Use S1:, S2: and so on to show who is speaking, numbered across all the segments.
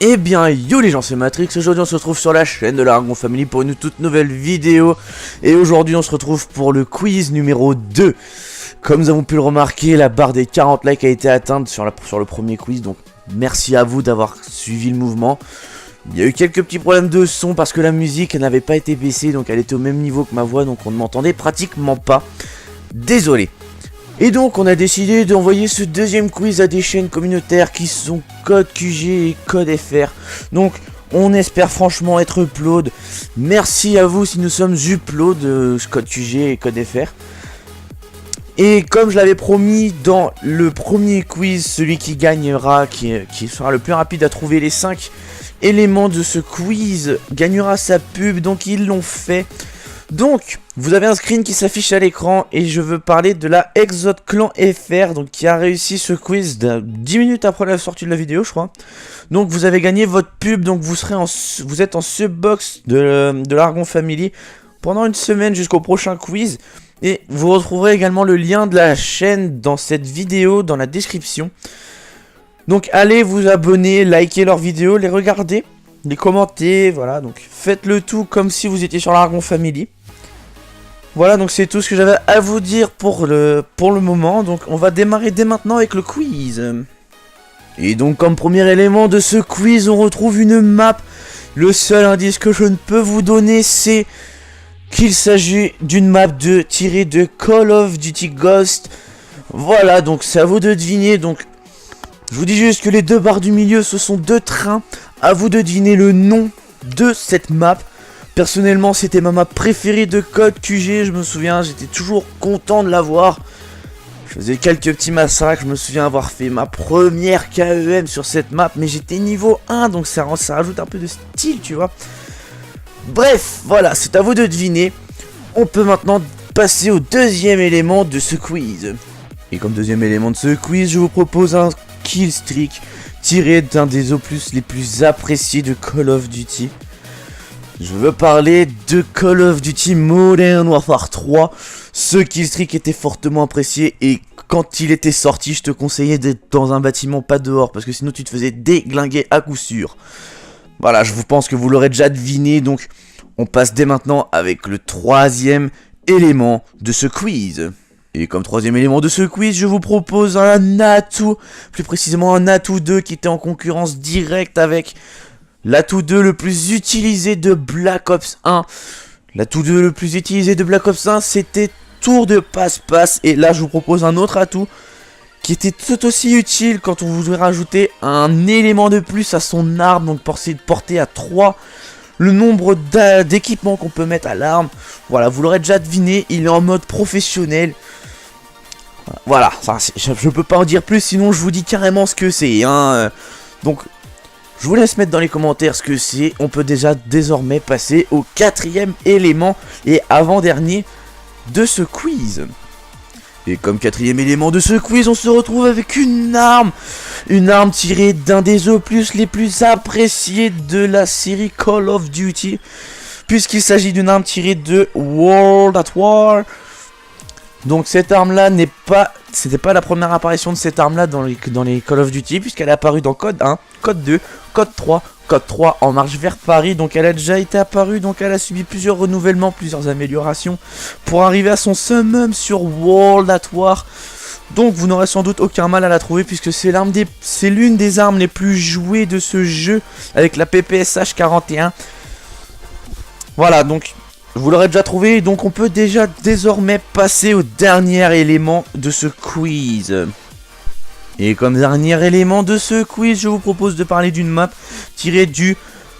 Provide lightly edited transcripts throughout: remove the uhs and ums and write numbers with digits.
S1: Eh bien yo les gens, c'est Matrix. Aujourd'hui on se retrouve sur la chaîne de l'Aragon Family pour une toute nouvelle vidéo. Et aujourd'hui on se retrouve pour le quiz numéro 2. Comme nous avons pu le remarquer, la barre des 40 likes a été atteinte sur le premier quiz. Donc merci à vous d'avoir suivi le mouvement. Il y a eu quelques petits problèmes de son parce que la musique n'avait pas été baissée. Donc elle était au même niveau que ma voix, donc on ne m'entendait pratiquement pas. Désolé. Et donc on a décidé d'envoyer ce deuxième quiz à des chaînes communautaires qui sont Code QG et Code FR. Donc on espère franchement être upload. Merci à vous si nous sommes upload Code QG et Code FR. Et comme je l'avais promis dans le premier quiz, celui qui gagnera, qui sera le plus rapide à trouver les 5 éléments de ce quiz, gagnera sa pub. Donc ils l'ont fait. Donc, vous avez un screen qui s'affiche à l'écran et je veux parler de la Exode Clan FR, donc qui a réussi ce quiz 10 minutes après la sortie de la vidéo, je crois. Donc, vous avez gagné votre pub, donc vous êtes en subbox de l'Aragon Family pendant une semaine jusqu'au prochain quiz. Et vous retrouverez également le lien de la chaîne dans cette vidéo, dans la description. Donc, allez vous abonner, liker leurs vidéos, les regarder, les commenter, voilà. Donc, faites le tout comme si vous étiez sur l'Aragon Family. Voilà, donc c'est tout ce que j'avais à vous dire pour le moment. Donc on va démarrer dès maintenant avec le quiz. Et donc comme premier élément de ce quiz, on retrouve une map. Le seul indice que je ne peux vous donner, c'est qu'il s'agit d'une map tirée de Call of Duty Ghost. Voilà, donc c'est à vous de deviner. Donc je vous dis juste que les deux barres du milieu, ce sont deux trains. À vous de deviner le nom de cette map. Personnellement, c'était ma map préférée de Code QG, je me souviens, j'étais toujours content de l'avoir. Je faisais quelques petits massacres, je me souviens avoir fait ma première KEM sur cette map, mais j'étais niveau 1, donc ça rajoute un peu de style, tu vois. Bref, voilà, c'est à vous de deviner. On peut maintenant passer au deuxième élément de ce quiz. Et comme deuxième élément de ce quiz, je vous propose un kill streak tiré d'un des opus les plus appréciés de Call of Duty. Je veux parler de Call of Duty Modern Warfare 3. Ce killstreak était fortement apprécié et quand il était sorti, je te conseillais d'être dans un bâtiment, pas dehors, parce que sinon tu te faisais déglinguer à coup sûr. Voilà, je pense que vous l'aurez déjà deviné, donc on passe dès maintenant avec le troisième élément de ce quiz. Et comme troisième élément de ce quiz, je vous propose un atout, plus précisément un atout 2 qui était en concurrence directe avec l'atout 2 le plus utilisé de Black Ops 1. L'atout 2 le plus utilisé de Black Ops 1, c'était Tour de passe-passe. Et là, je vous propose un autre atout qui était tout aussi utile quand on voudrait rajouter un élément de plus à son arme. Donc, porter à 3 le nombre d'équipements qu'on peut mettre à l'arme. Voilà, vous l'aurez déjà deviné, il est en mode professionnel. Voilà, je peux pas en dire plus, sinon je vous dis carrément ce que c'est. Donc, je vous laisse mettre dans les commentaires ce que c'est. On peut déjà désormais passer au quatrième élément et avant-dernier de ce quiz. Et comme quatrième élément de ce quiz, on se retrouve avec une arme. Une arme tirée d'un des opus les plus appréciés de la série Call of Duty. Puisqu'il s'agit d'une arme tirée de World at War. Donc cette arme-là c'était pas la première apparition de cette arme-là dans les Call of Duty, puisqu'elle est apparue dans Code 1, Code 2, Code 3 en marche vers Paris. Donc elle a déjà été apparue, donc elle a subi plusieurs renouvellements, plusieurs améliorations pour arriver à son summum sur World at War. Donc vous n'aurez sans doute aucun mal à la trouver, puisque c'est l'une des armes les plus jouées de ce jeu avec la PPSH 41. Voilà, donc vous l'aurez déjà trouvé, donc on peut déjà désormais passer au dernier élément de ce quiz. Et comme dernier élément de ce quiz, je vous propose de parler d'une map tirée du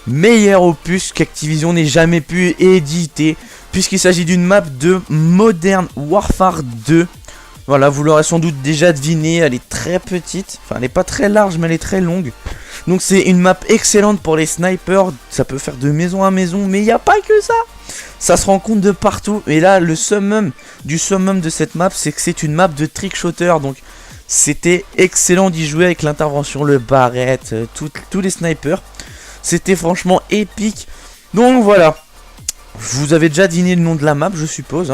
S1: meilleur opus qu'Activision n'ait jamais pu éditer, puisqu'il s'agit d'une map de Modern Warfare 2. Voilà, vous l'aurez sans doute déjà deviné, elle est très petite, enfin elle n'est pas très large mais elle est très longue. Donc c'est une map excellente pour les snipers, ça peut faire de maison à maison, mais il n'y a pas que ça. Ça se rencontre de partout. Et là, le summum de cette map, c'est que c'est une map de trickshotter. Donc, c'était excellent d'y jouer avec l'intervention, le barrette, tous les snipers. C'était franchement épique. Donc, voilà. Vous avez déjà deviné le nom de la map, je suppose.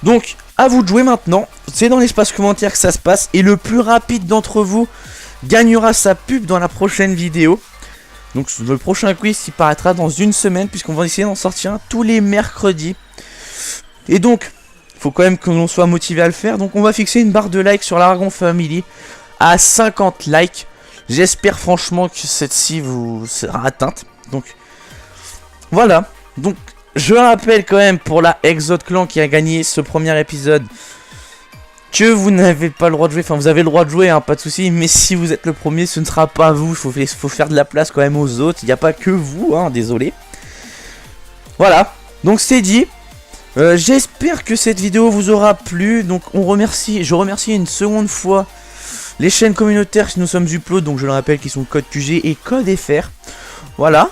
S1: Donc, à vous de jouer maintenant. C'est dans l'espace commentaire que ça se passe. Et le plus rapide d'entre vous gagnera sa pub dans la prochaine vidéo. Donc le prochain quiz il paraîtra dans une semaine, puisqu'on va essayer d'en sortir un tous les mercredis. Et donc, faut quand même que l'on soit motivé à le faire. Donc on va fixer une barre de like sur l'Aragon Family à 50 likes. J'espère franchement que celle-ci vous sera atteinte. Donc voilà. Donc je rappelle quand même pour la Exode Clan qui a gagné ce premier épisode que vous n'avez pas le droit de jouer. Enfin, vous avez le droit de jouer, hein, pas de souci. Mais si vous êtes le premier, ce ne sera pas vous. Il faut faire de la place quand même aux autres. Il n'y a pas que vous, hein, désolé. Voilà. Donc c'est dit. J'espère que cette vidéo vous aura plu. Donc je remercie une seconde fois les chaînes communautaires si nous sommes Upload, donc je le rappelle qui sont Code QG et Code FR. Voilà.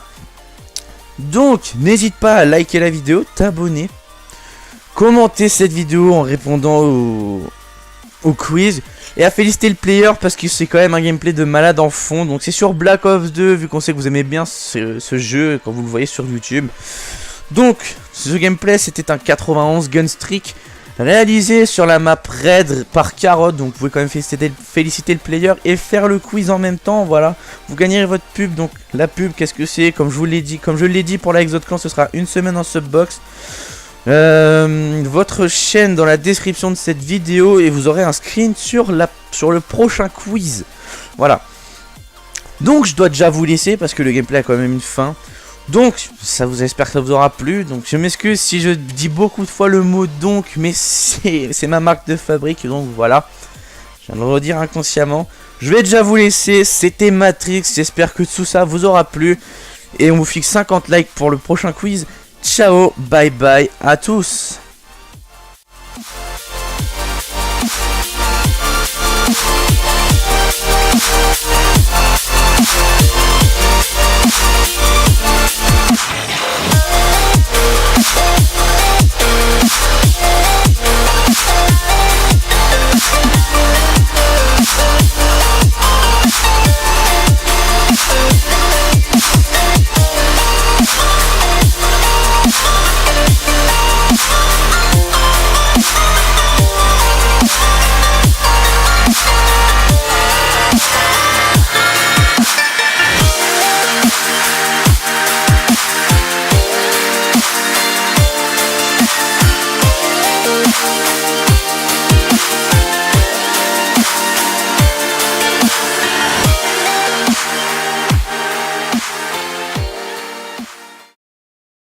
S1: Donc n'hésite pas à liker la vidéo, t'abonner, commenter cette vidéo en répondant au quiz et à féliciter le player parce que c'est quand même un gameplay de malade en fond. Donc c'est sur Black Ops 2 vu qu'on sait que vous aimez bien ce jeu quand vous le voyez sur YouTube. Donc ce gameplay c'était un 91 gun streak réalisé sur la map Red par Carotte. Donc vous pouvez quand même féliciter le player et faire le quiz en même temps. Voilà, vous gagnerez votre pub. Donc la pub, qu'est-ce que c'est? Comme je l'ai dit pour la Exode Clan, ce sera une semaine en subbox. Votre chaîne dans la description de cette vidéo et vous aurez un screen sur le prochain quiz. Voilà. Donc je dois déjà vous laisser parce que le gameplay a quand même une fin. Donc, j'espère que ça vous aura plu. Donc, je m'excuse si je dis beaucoup de fois le mot donc, mais c'est ma marque de fabrique. Donc, voilà. Je viens de le redire inconsciemment. Je vais déjà vous laisser. C'était Matrix. J'espère que tout ça vous aura plu. Et on vous fixe 50 likes pour le prochain quiz. Ciao, bye bye à tous.